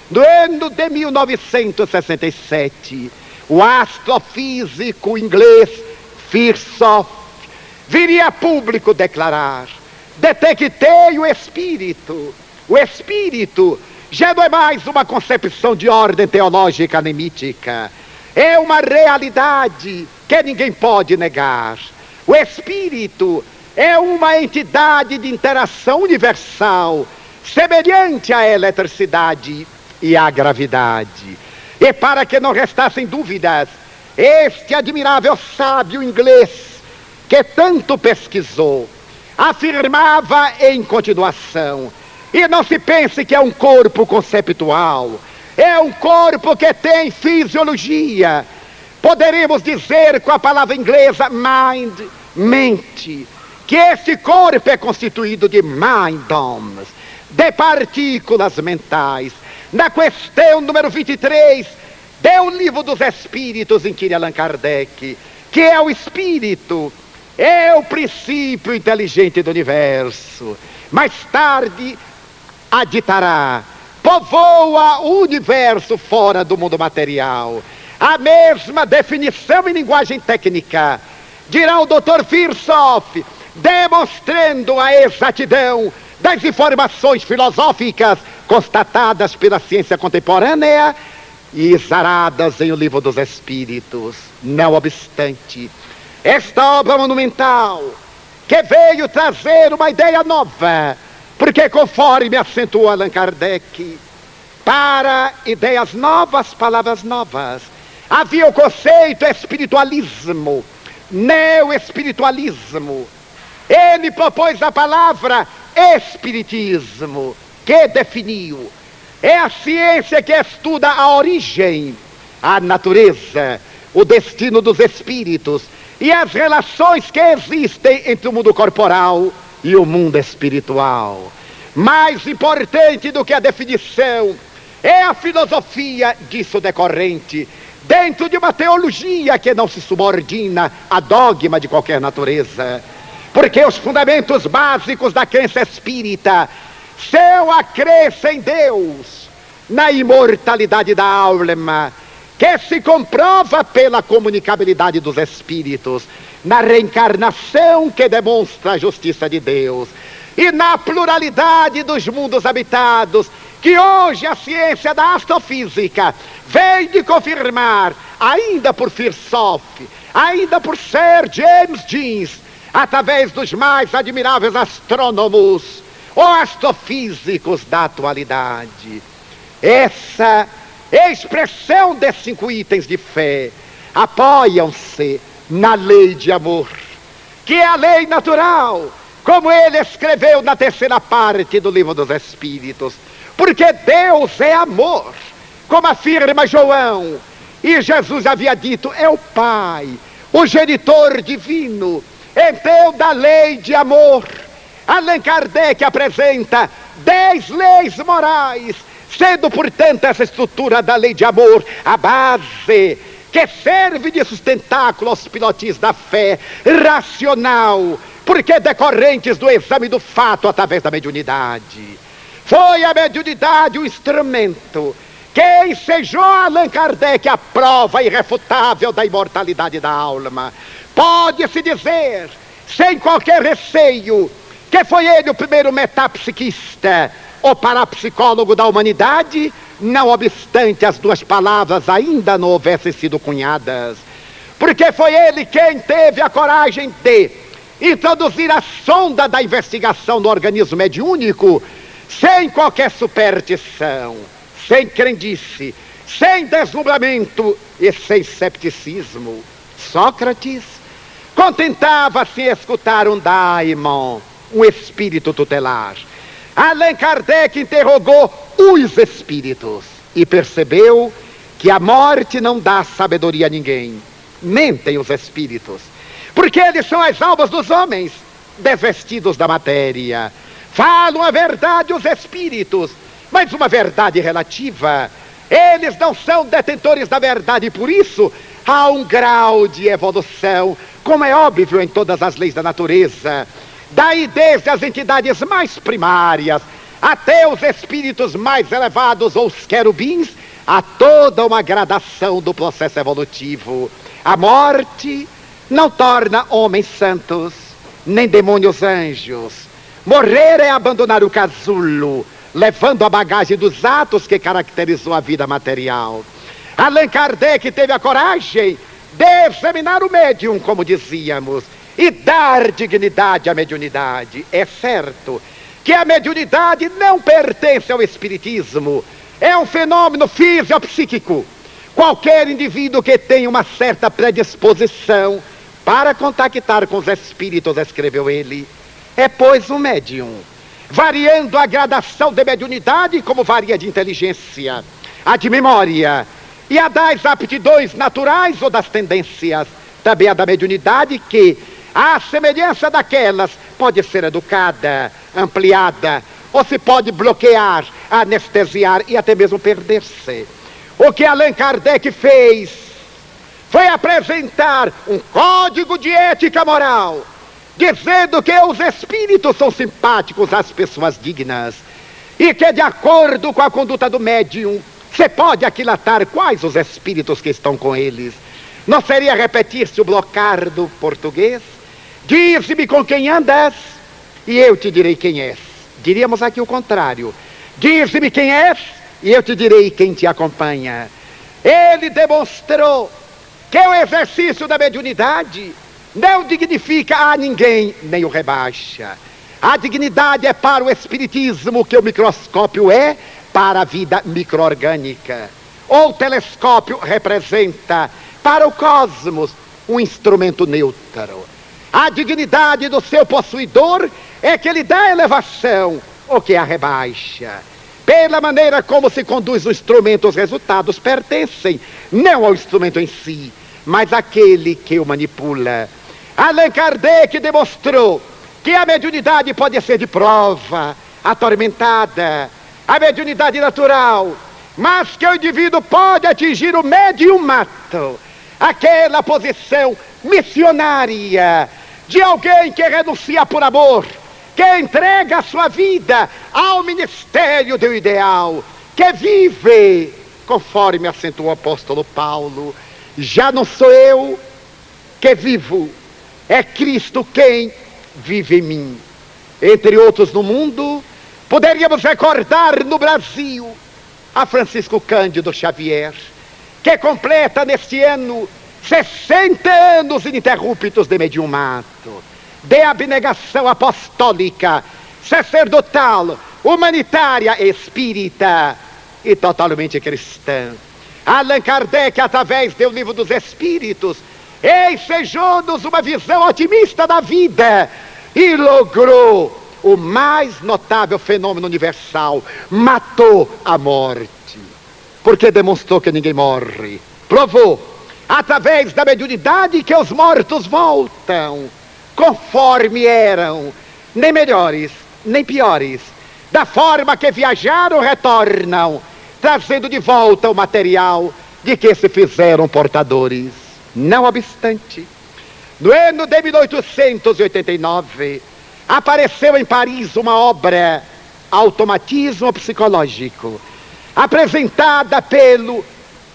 no ano de 1967, o astrofísico inglês Firsoff viria a público declarar: detectei o espírito. O espírito já não é mais uma concepção de ordem teológica nem mítica. É uma realidade que ninguém pode negar. O espírito é uma entidade de interação universal, semelhante à eletricidade e à gravidade. E para que não restassem dúvidas, este admirável sábio inglês, que tanto pesquisou, afirmava em continuação: e não se pense que é um corpo conceptual, é um corpo que tem fisiologia. Poderíamos dizer com a palavra inglesa mind, mente, que este corpo é constituído de mindoms, de partículas mentais. Na questão número 23 do Livro dos Espíritos, inquire Allan Kardec, que é o espírito, é o princípio inteligente do universo. Mais tarde aditará: povoa o universo fora do mundo material. A mesma definição em linguagem técnica dirá o Dr. Firsoff, demonstrando a exatidão das informações filosóficas constatadas pela ciência contemporânea e exaradas em O Livro dos Espíritos. Não obstante, esta obra monumental, que veio trazer uma ideia nova, porque conforme acentuou Allan Kardec, para ideias novas, palavras novas, havia o conceito espiritualismo, neo-espiritualismo. Ele propôs a palavra espiritismo, que definiu: é a ciência que estuda a origem, a natureza, o destino dos espíritos e as relações que existem entre o mundo corporal e o mundo espiritual. Mais importante do que a definição é a filosofia disso decorrente, dentro de uma teologia que não se subordina a dogma de qualquer natureza. Porque os fundamentos básicos da crença espírita são a crença em Deus, na imortalidade da alma, que se comprova pela comunicabilidade dos espíritos, na reencarnação que demonstra a justiça de Deus, e na pluralidade dos mundos habitados, que hoje a ciência da astrofísica vem de confirmar, ainda por Firsoff, ainda por Sir James Jeans, através dos mais admiráveis astrônomos ou astrofísicos da atualidade. Essa expressão desses 5 itens de fé apoiam-se na lei de amor, que é a lei natural, como ele escreveu na 3ª parte do Livro dos Espíritos. Porque Deus é amor, como afirma João, e Jesus havia dito: é o Pai, o genitor divino. Então, da lei de amor, Allan Kardec apresenta 10 leis morais, sendo, portanto, essa estrutura da lei de amor a base que serve de sustentáculo aos pilotis da fé racional, porque decorrentes do exame do fato através da mediunidade. Foi a mediunidade o instrumento que ensejou a Allan Kardec a prova irrefutável da imortalidade da alma. Pode-se dizer, sem qualquer receio, que foi ele o primeiro metapsiquista, o parapsicólogo da humanidade, não obstante as duas palavras ainda não houvessem sido cunhadas. Porque foi ele quem teve a coragem de introduzir a sonda da investigação no organismo mediúnico, sem qualquer superstição, sem crendice, sem deslumbramento e sem cepticismo. Sócrates contentava-se em escutar um daimon, um espírito tutelar. Allan Kardec interrogou os espíritos e percebeu que a morte não dá sabedoria a ninguém. Mentem os espíritos, porque eles são as almas dos homens, desvestidos da matéria. Falam a verdade os espíritos, mas uma verdade relativa. Eles não são detentores da verdade, por isso há um grau de evolução, como é óbvio em todas as leis da natureza. Daí desde as entidades mais primárias até os espíritos mais elevados ou os querubins, há toda uma gradação do processo evolutivo. A morte não torna homens santos, nem demônios anjos. Morrer é abandonar o casulo, levando a bagagem dos atos que caracterizou a vida material. Allan Kardec teve a coragem de examinar o médium, como dizíamos, e dar dignidade à mediunidade. É certo que a mediunidade não pertence ao espiritismo, é um fenômeno fisiopsíquico. Qualquer indivíduo que tenha uma certa predisposição para contactar com os espíritos, escreveu ele, é pois um médium, variando a gradação de mediunidade como varia de inteligência, a de memória e a das aptidões naturais ou das tendências, também a da mediunidade que, à semelhança daquelas, pode ser educada, ampliada, ou se pode bloquear, anestesiar e até mesmo perder-se. O que Allan Kardec fez foi apresentar um código de ética moral, dizendo que os espíritos são simpáticos às pessoas dignas e que, de acordo com a conduta do médium, você pode aquilatar quais os espíritos que estão com eles. Não seria repetir-se o blocardo português? Dize-me com quem andas e eu te direi quem és. Diríamos aqui o contrário. Dize-me quem és e eu te direi quem te acompanha. Ele demonstrou que o exercício da mediunidade não dignifica a ninguém, nem o rebaixa. A dignidade é para o espiritismo o que o microscópio é para a vida micro-orgânica. Ou o telescópio representa para o cosmos um instrumento neutro. A dignidade do seu possuidor é que lhe dá elevação, o que a rebaixa. Pela maneira como se conduz o instrumento, os resultados pertencem não ao instrumento em si, mas àquele que o manipula. Allan Kardec demonstrou que a mediunidade pode ser de prova, atormentada, a mediunidade natural, mas que o indivíduo pode atingir o mediumato, aquela posição missionária de alguém que renuncia por amor, que entrega a sua vida ao ministério do ideal, que vive, conforme acentuou o apóstolo Paulo, já não sou eu que vivo, é Cristo quem vive em mim. Entre outros no mundo, poderíamos recordar no Brasil a Francisco Cândido Xavier, que completa neste ano 60 anos ininterruptos de mediumato, de abnegação apostólica, sacerdotal, humanitária, espírita e totalmente cristã. Allan Kardec, através do Livro dos Espíritos, ensejou-nos uma visão otimista da vida e logrou o mais notável fenômeno universal: matou a morte, porque demonstrou que ninguém morre. Provou, através da mediunidade, que os mortos voltam conforme eram, nem melhores, nem piores. Da forma que viajaram, retornam, trazendo de volta o material de que se fizeram portadores. Não obstante, no ano de 1889, apareceu em Paris uma obra, Automatismo Psicológico, apresentada pelo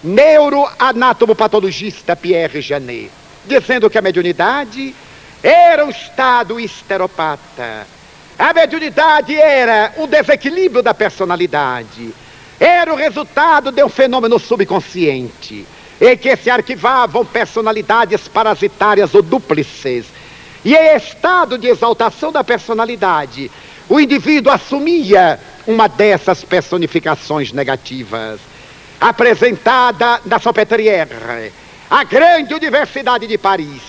neuroanatomopatologista Pierre Janet, dizendo que a mediunidade era um estado histeropata, A mediunidade era um desequilíbrio da personalidade. Era o resultado de um fenômeno subconsciente, em que se arquivavam personalidades parasitárias ou dúplices. E em estado de exaltação da personalidade, o indivíduo assumia uma dessas personificações negativas. Apresentada na Salpêtrière, a grande Universidade de Paris,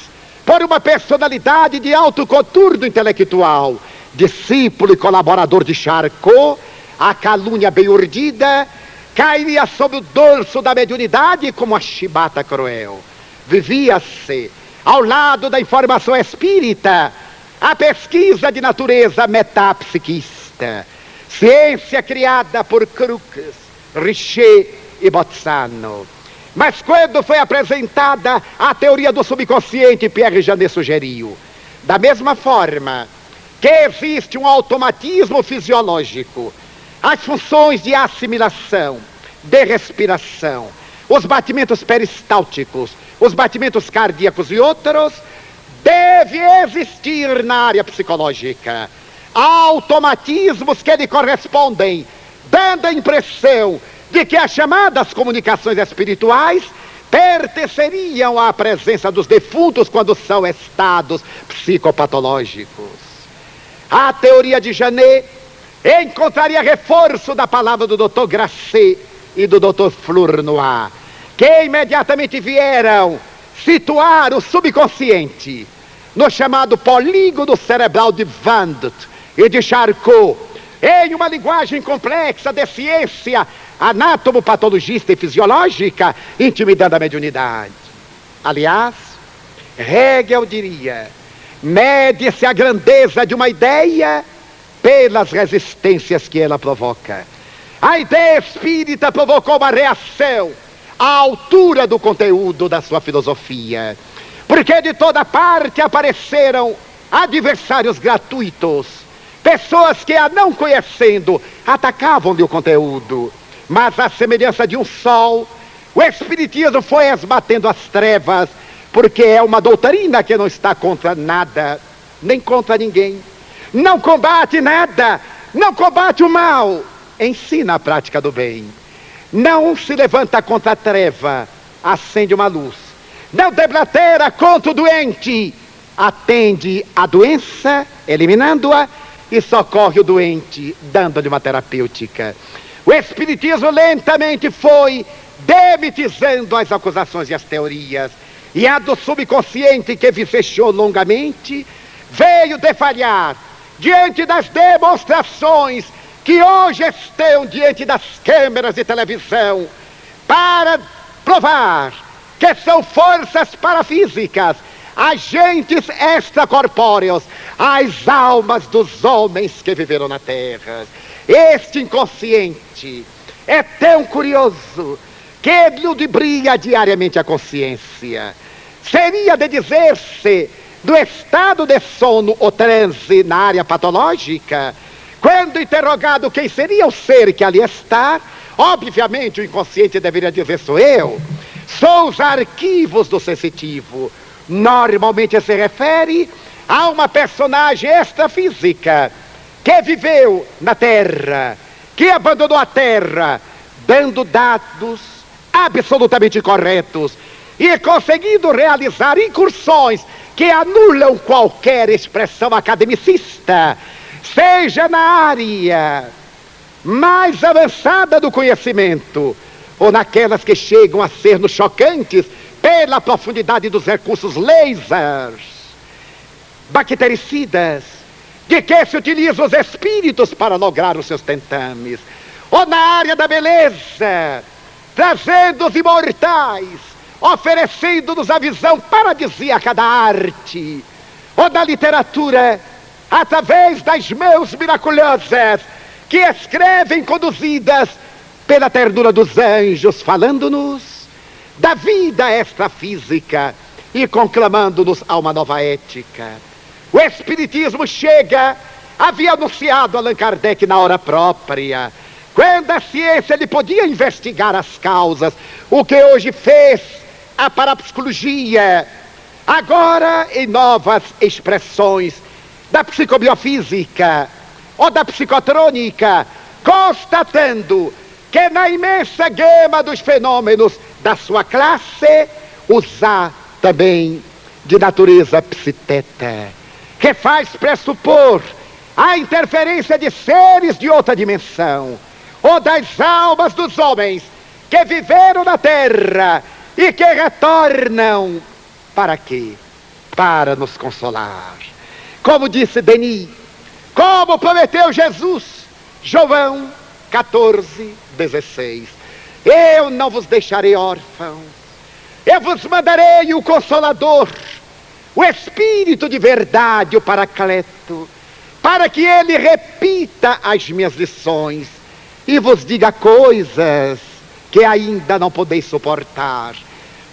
por uma personalidade de alto coturno intelectual, discípulo e colaborador de Charcot, a calúnia bem urdida cairia sob o dorso da mediunidade como a chibata cruel. Vivia-se, ao lado da informação espírita, a pesquisa de natureza metapsiquista, ciência criada por Crookes, Richer e Bolzano. Mas quando foi apresentada a teoria do subconsciente, Pierre Janet sugeriu, da mesma forma que existe um automatismo fisiológico, as funções de assimilação, de respiração, os batimentos peristálticos, os batimentos cardíacos e outros, deve existir na área psicológica automatismos que lhe correspondem, dando a impressão de que as chamadas comunicações espirituais pertenceriam à presença dos defuntos quando são estados psicopatológicos. A teoria de Janet encontraria reforço da palavra do Dr. Grasset e do Dr. Flournoy, que imediatamente vieram situar o subconsciente no chamado polígono cerebral de Vandt e de Charcot, em uma linguagem complexa de ciência anátomo-patologista e fisiológica, intimidando a mediunidade. Aliás, Hegel diria, mede-se a grandeza de uma ideia pelas resistências que ela provoca. A ideia espírita provocou uma reação à altura do conteúdo da sua filosofia, porque de toda parte apareceram adversários gratuitos, pessoas que, a não conhecendo, atacavam-lhe o conteúdo. Mas à semelhança de um sol, o espiritismo foi esbatendo as trevas, porque é uma doutrina que não está contra nada, nem contra ninguém. Não combate nada, não combate o mal, ensina a prática do bem. Não se levanta contra a treva, acende uma luz. Não deblatera contra o doente, atende a doença, eliminando-a, e socorre o doente, dando-lhe uma terapêutica. O espiritismo lentamente foi demitizando as acusações e as teorias, e a do subconsciente, que vicejou longamente, veio defalhar diante das demonstrações que hoje estão diante das câmeras de televisão, para provar que são forças parafísicas, agentes extracorpóreos, as almas dos homens que viveram na terra. Este inconsciente é tão curioso que ludibria diariamente a consciência. Seria de dizer-se do estado de sono ou transe na área patológica, quando interrogado quem seria o ser que ali está, obviamente o inconsciente deveria dizer: sou eu. Sou os arquivos do sensitivo. Normalmente se refere a uma personagem extrafísica que viveu na Terra, que abandonou a Terra, dando dados absolutamente corretos e conseguindo realizar incursões que anulam qualquer expressão academicista, seja na área mais avançada do conhecimento, ou naquelas que chegam a ser-nos chocantes pela profundidade dos recursos lasers, bactericidas, de que se utilizam os espíritos para lograr os seus tentames, ou na área da beleza, trazendo os imortais, oferecendo-nos a visão paradisíaca da arte, ou da literatura, através das mãos miraculosas que escrevem, conduzidas pela ternura dos anjos, falando-nos da vida extrafísica e conclamando-nos a uma nova ética. O espiritismo chega, havia anunciado Allan Kardec na hora própria, quando a ciência lhe podia investigar as causas, o que hoje fez a parapsicologia, agora em novas expressões, da psicobiofísica ou da psicotrônica, constatando que na imensa gama dos fenômenos da sua classe, os há também de natureza psiteta, que faz pressupor a interferência de seres de outra dimensão, ou das almas dos homens que viveram na terra e que retornam. Para quê? Para nos consolar. Como disse Denis, como prometeu Jesus, João 14:16. Eu não vos deixarei órfãos, eu vos mandarei o Consolador, o Espírito de verdade, o Paracleto, para que ele repita as minhas lições e vos diga coisas que ainda não podeis suportar.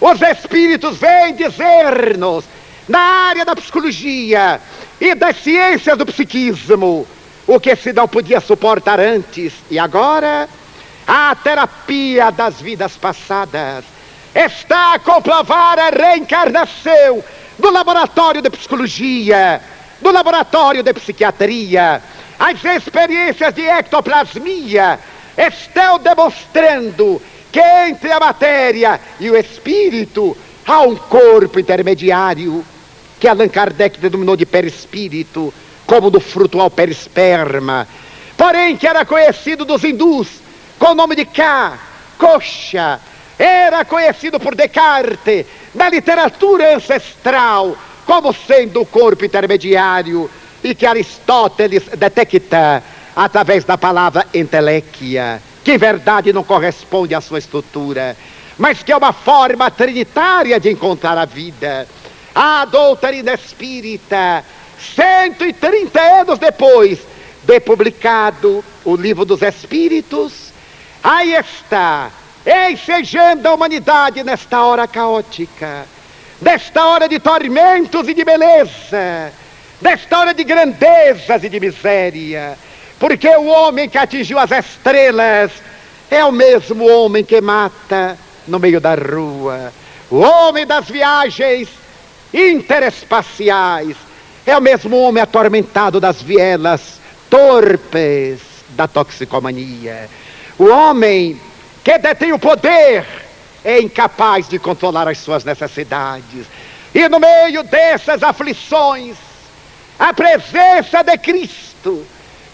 Os Espíritos vêm dizer-nos, na área da psicologia e das ciências do psiquismo, o que se não podia suportar antes. E agora, a terapia das vidas passadas está a comprovar a reencarnação do laboratório de psicologia, do laboratório de psiquiatria. As experiências de ectoplasmia estão demonstrando que entre a matéria e o espírito há um corpo intermediário, que Allan Kardec denominou de perispírito, como do fruto ao perisperma, porém que era conhecido dos hindus com o nome de Ka, Kosha, era conhecido por Descartes na literatura ancestral como sendo o corpo intermediário, e que Aristóteles detecta através da palavra entelequia, que em verdade não corresponde à sua estrutura, mas que é uma forma trinitária de encontrar a vida. A doutrina espírita, 130 anos depois de publicado o Livro dos Espíritos, aí está, ensejando a humanidade nesta hora caótica, nesta hora de tormentos e de beleza, nesta hora de grandezas e de miséria, porque o homem que atingiu as estrelas é o mesmo homem que mata no meio da rua. O homem das viagens interespaciais é o mesmo homem atormentado das vielas torpes da toxicomania. O homem que detém o poder é incapaz de controlar as suas necessidades. E no meio dessas aflições, a presença de Cristo,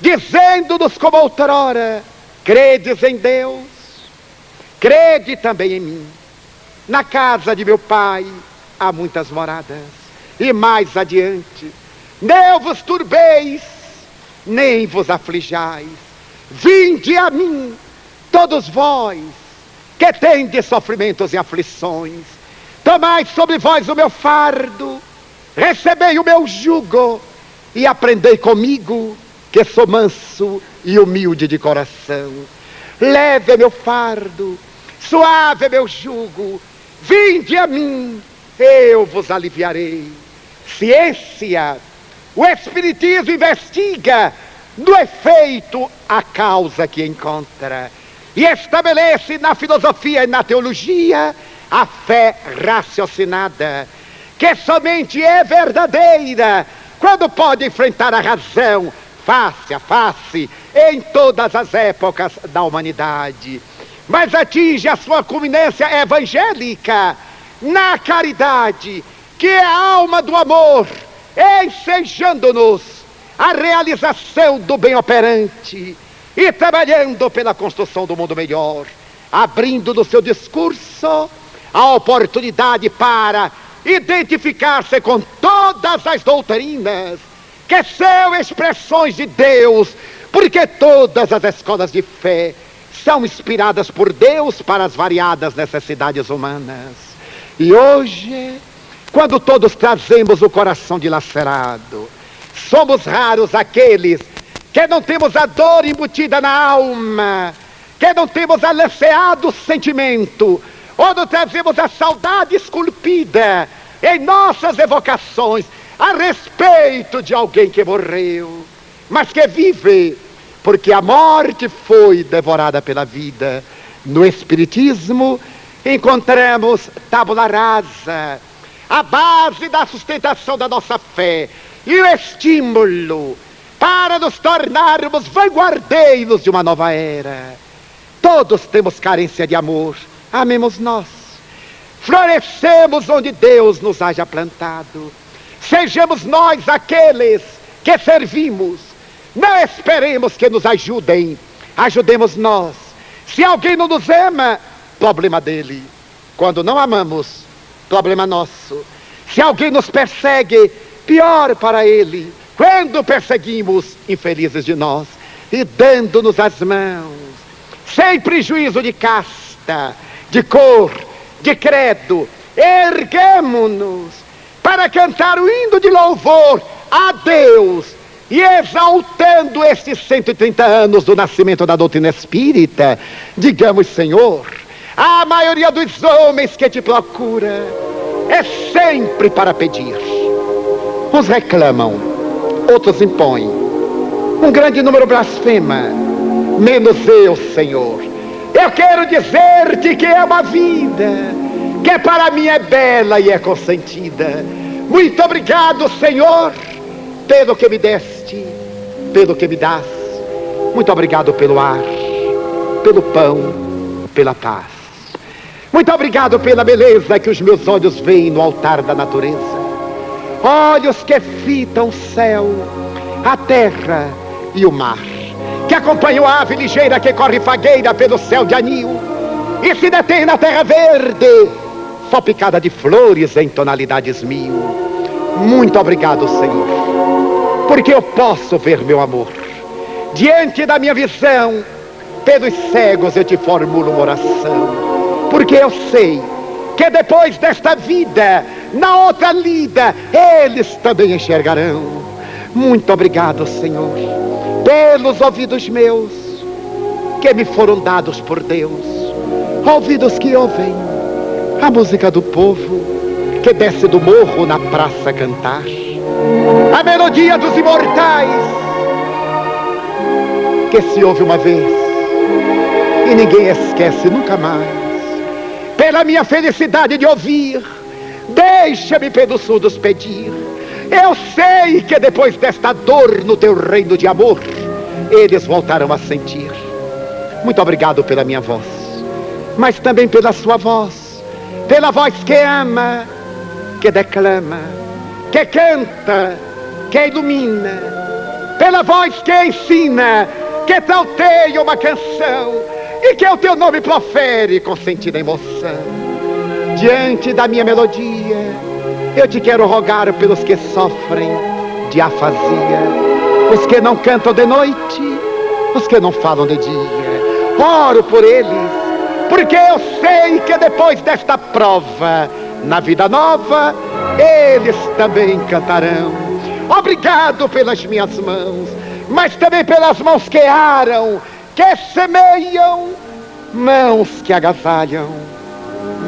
dizendo-nos como outrora: credes em Deus, crede também em mim. Na casa de meu Pai há muitas moradas. E mais adiante: não vos turbeis, nem vos aflijais. Vinde a mim, todos vós que tendes sofrimentos e aflições. Tomai sobre vós o meu fardo, recebei o meu jugo e aprendei comigo, que sou manso e humilde de coração. Leve meu fardo, suave meu jugo, vinde a mim, eu vos aliviarei. Ciência, o Espiritismo investiga no efeito a causa que encontra, e estabelece na filosofia e na teologia a fé raciocinada, que somente é verdadeira quando pode enfrentar a razão face a face em todas as épocas da humanidade, mas atinge a sua culminância evangélica na caridade, que é a alma do amor, ensejando-nos a realização do bem operante e trabalhando pela construção do mundo melhor, abrindo no seu discurso a oportunidade para identificar-se com todas as doutrinas que são expressões de Deus, porque todas as escolas de fé são inspiradas por Deus para as variadas necessidades humanas. E hoje, quando todos trazemos o coração dilacerado, somos raros aqueles que não temos a dor embutida na alma, que não temos alanceado sentimento, ou não trazemos a saudade esculpida em nossas evocações a respeito de alguém que morreu, mas que vive, porque a morte foi devorada pela vida. No Espiritismo encontramos tábula rasa, a base da sustentação da nossa fé, e o estímulo para nos tornarmos vanguardeiros de uma nova era. Todos temos carência de amor, amemos nós. Florescemos onde Deus nos haja plantado. Sejamos nós aqueles que servimos. Não esperemos que nos ajudem, ajudemos nós. Se alguém não nos ama, problema dele. Quando não amamos, problema nosso. Se alguém nos persegue, pior para ele. Quando perseguimos, infelizes de nós, e dando-nos as mãos, sem prejuízo de casta, de cor, de credo, erguemo-nos para cantar o hino de louvor a Deus, e exaltando estes 130 anos do nascimento da doutrina espírita, digamos: Senhor, a maioria dos homens que te procura é sempre para pedir. Uns reclamam, outros impõem, um grande número blasfema, menos eu, Senhor. Eu quero dizer-te que é uma vida que para mim é bela e é consentida. Muito obrigado, Senhor, pelo que me deste, pelo que me dás. Muito obrigado pelo ar, pelo pão, pela paz. Muito obrigado pela beleza que os meus olhos veem no altar da natureza. Olhos que fitam o céu, a terra e o mar, que acompanham a ave ligeira que corre fagueira pelo céu de anil e se detém na terra verde, salpicada de flores em tonalidades mil. Muito obrigado, Senhor, porque eu posso ver meu amor. Diante da minha visão, pelos cegos eu te formulo uma oração, porque eu sei que depois desta vida, na outra lida, eles também enxergarão. Muito obrigado, Senhor, pelos ouvidos meus, que me foram dados por Deus, ouvidos que ouvem a música do povo, que desce do morro na praça cantar, a melodia dos imortais, que se ouve uma vez e ninguém esquece nunca mais. Pela minha felicidade de ouvir, deixa-me pelos surdos pedir. Eu sei que depois desta dor no teu reino de amor, eles voltarão a sentir. Muito obrigado pela minha voz, mas também pela sua voz, pela voz que ama, que declama, que canta, que ilumina, pela voz que ensina, que trauteia uma canção e que o teu nome profere com sentida emoção. Diante da minha melodia, eu te quero rogar pelos que sofrem de afasia, os que não cantam de noite, os que não falam de dia. Oro por eles, porque eu sei que depois desta prova, na vida nova, eles também cantarão. Obrigado pelas minhas mãos, mas também pelas mãos que aram, que semeiam, mãos que agasalham,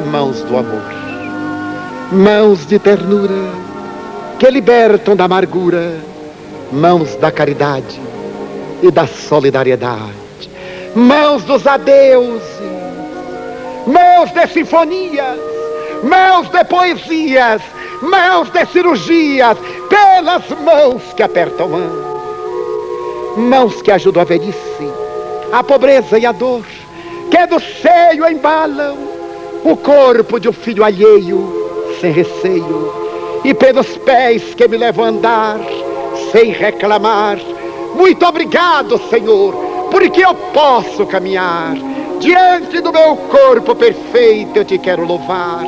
mãos do amor, mãos de ternura, que libertam da amargura, mãos da caridade e da solidariedade, mãos dos adeuses, mãos de sinfonias, mãos de poesias, mãos de cirurgias, pelas mãos que apertam mãos que ajudam a velhice, a pobreza e a dor, que do seio embalam o corpo de um filho alheio, sem receio, e pelos pés que me levam a andar, sem reclamar. Muito obrigado, Senhor, porque eu posso caminhar. Diante do meu corpo perfeito eu te quero louvar,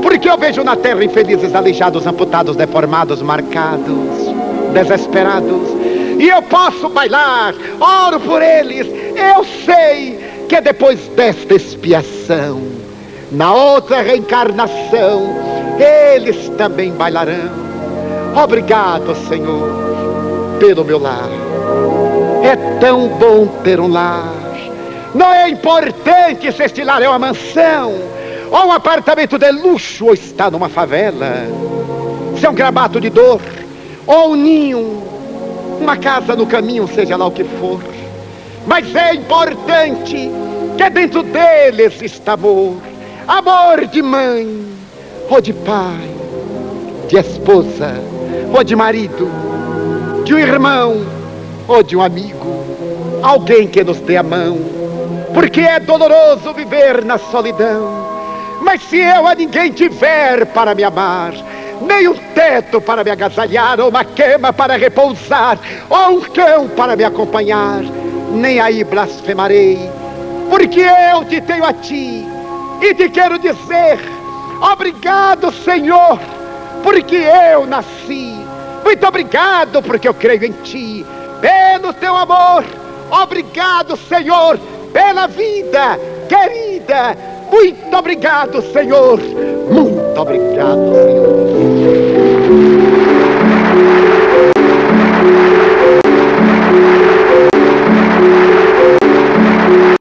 porque eu vejo na terra infelizes, aleijados, amputados, deformados, marcados, desesperados, e eu posso bailar. Oro por eles. Eu sei que depois desta expiação, na outra reencarnação, eles também bailarão. Obrigado, Senhor, pelo meu lar. É tão bom ter um lar. Não é importante se este lar é uma mansão, ou um apartamento de luxo, ou está numa favela, se é um gramato de dor, ou um ninho, uma casa no caminho, seja lá o que for. Mas é importante que dentro deles está amor. Amor de mãe, ou de pai, de esposa, ou de marido, de um irmão ou de um amigo, alguém que nos dê a mão, porque é doloroso viver na solidão. Mas se eu a ninguém tiver para me amar, nem um teto para me agasalhar, ou uma cama para repousar, ou um cão para me acompanhar, nem aí blasfemarei, porque eu te tenho a ti, e te quero dizer: obrigado, Senhor, porque eu nasci. Muito obrigado, porque eu creio em ti, pelo teu amor. Obrigado, Senhor, pela vida querida. Muito obrigado, Senhor. Muito obrigado, Senhor.